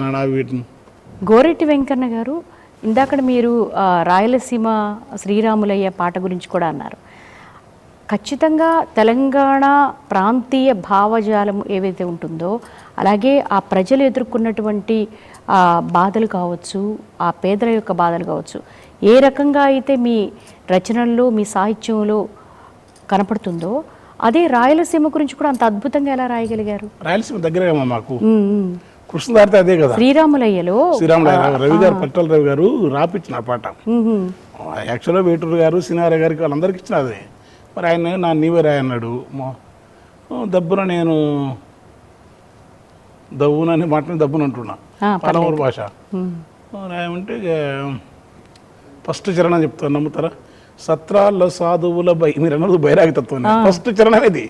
తెలంగాణ వీటిని. గోరెట్టి వెంకన్న గారు, ఇందాక మీరు రాయలసీమ శ్రీరాములయ్య పాట గురించి కూడా అన్నారు. ఖచ్చితంగా తెలంగాణ ప్రాంతీయ భావజాలం ఏవైతే ఉంటుందో, అలాగే ఆ ప్రజలు ఎదుర్కొన్నటువంటి బాధలు కావచ్చు, ఆ పేదల యొక్క బాధలు కావచ్చు, ఏ రకంగా అయితే మీ రచనల్లో మీ సాహిత్యంలో కనపడుతుందో, అదే రాయలసీమ గురించి కూడా అంత అద్భుతంగా ఎలా రాయగలిగారు? రాయలసీమ దగ్గర మాకు కృష్ణదారితే అదే కదా. శ్రీరాములయ్యలో రవి గారు, పట్టల రవి గారు రాపిచ్చిన పాట. యాక్చువల్గా వేటూరు గారు, సినారే గారికి వాళ్ళందరికి ఇచ్చిన అదే. మరి ఆయన నా నీవే రాయి అన్నాడు. దబ్బున నేను దవ్వునని మాటని దబ్బున అంటున్నా, పలమూరు భాష రాయమంటే ఫస్ట్ చరణం చెప్తాను, నమ్ముతారా? సత్రాల్లో సాధువుల మీరు అన్నది బైరాగి తత్వం. ఫస్ట్ చరణం ఇది.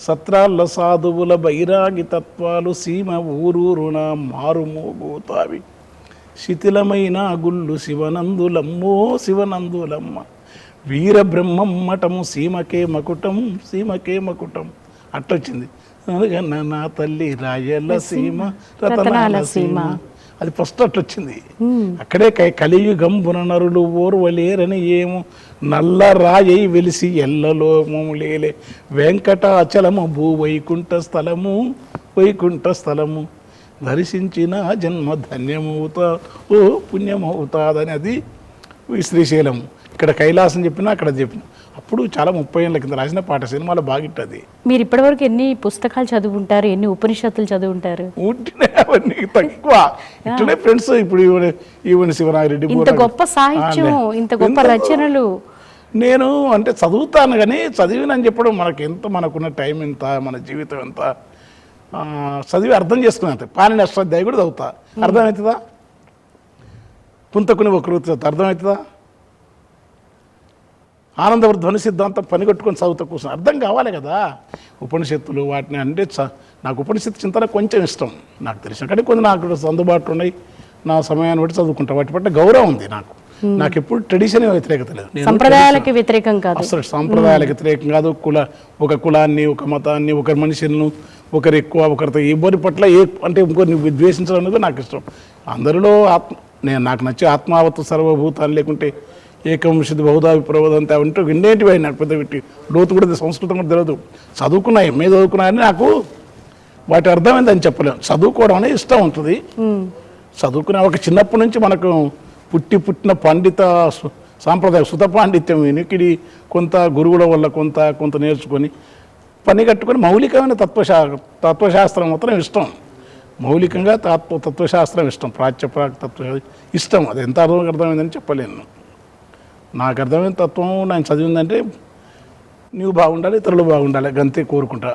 సత్రాల్లో సాధువుల బైరాగి తత్వాలు సీమ ఊరూరున మారుమోగుతావి, శిథిలమైన గుళ్ళు శివనందులమ్మో శివనందులమ్మ, వీర బ్రహ్మమ్మటము సీమకే మకుటం సీమకే మకుటం. అట్టొచ్చింది. నా తల్లి రాయలసీమ రతనాల సీమ, అది ఫస్ట్ అట్టొచ్చింది. అక్కడే కలియుగంబున నరులు ఓర్వలేరని ఏమో నల్ల రాయి వెలిసి ఎల్లలో లేలే వెంకటాచలము భూ వైకుంఠ స్థలము వైకుంఠ స్థలము దర్శించిన జన్మ ధన్యమవుతా ఓ పుణ్యమవుతాదని. అది శ్రీశైలం. ఇక్కడ కైలాసం చెప్పినా అక్కడ చెప్పిన. అప్పుడు చాలా 30 ఏళ్ళ కింద రాసిన పాట, సినిమాలో బాగిట్టది. మీరు ఇప్పటివరకు ఎన్ని పుస్తకాలు చదువుంటారు, ఎన్ని ఉపనిషత్తులు చదువుంటారు? అవన్నీ తక్కువ. ఇట్లనే ఫ్రెండ్స్. ఇప్పుడు ఈవెన్ శివనాగిరెడ్డి, ఇంత గొప్ప సాహిత్యం, ఇంత గొప్ప రచనలు. నేను అంటే చదువుతాను కానీ చదివినని చెప్పడం మనకి ఎంత, మనకున్న టైం ఎంత, మన జీవితం ఎంత, చదివి అర్థం చేసుకునే. పాణిని అష్టాధ్యాయి కూడా చదువుతా, అర్థమవుతుందా? కుంతకుని ఒక రూతి చదువుతా, అర్థమవుతుందా? ఆనందవర్ధని సిద్ధాంతం పనిగట్టుకొని చదువుతా కూర్చొని అర్థం కావాలి కదా. ఉపనిషత్తులు వాటిని అంటే నాకు ఉపనిషత్తు చింతన కొంచెం ఇష్టం, నాకు తెలిసిన కానీ కొన్ని నాకు అందుబాటులో ఉన్నాయి. నా సమయాన్ని బట్టి చదువుకుంటా. వాటి పట్ల గౌరవం ఉంది నాకు. నాకు ఎప్పుడు ట్రెడిషన్ వ్యతిరేకత లేదు, సంప్రదాయాలకి వ్యతిరేకం కాదు. అసలు సాంప్రదాయాలకు వ్యతిరేకం కాదు. ఒక కులాన్ని, ఒక మతాన్ని, ఒకరి మనుషులను, ఒకరు ఎక్కువ ఒకరితో ఎవరి పట్ల అంటే ఇంకొన్ని ద్వేషించడం అనేది నాకు ఇష్టం. అందరిలో నాకు నచ్చే ఆత్మావత సర్వభూతాన్ని, లేకుంటే ఏకంశది బహుదా విప్రబోధంతే అంటే వినేటివి అయినా పెద్ద పెట్టి లోతు కూడా సంస్కృతం కూడా తెలియదు. చదువుకున్నా, ఎంఏ చదువుకున్నాయని నాకు వాటి అర్థమైందని చెప్పలేము. చదువుకోవడం అనేది ఇష్టం ఉంటుంది. చదువుకునే ఒక చిన్నప్పటి నుంచి మనకు పుట్టిన పండిత సాంప్రదాయ సుత పాండిత్యం వినికిడి కొంత గురువుల వల్ల కొంత నేర్చుకొని పని కట్టుకొని మౌలికమైన తత్వశాస్త్రం మాత్రం ఇష్టం. మౌలికంగా తత్వశాస్త్రం ఇష్టం, తత్వ ఇష్టం. అది ఎంత అర్థమైందని చెప్పలేను. నాకు అర్థమైన తత్వం నేను చదివిందంటే నువ్వు బాగుండాలి, ఇతరులు బాగుండాలి, గంతే కోరుకుంటా.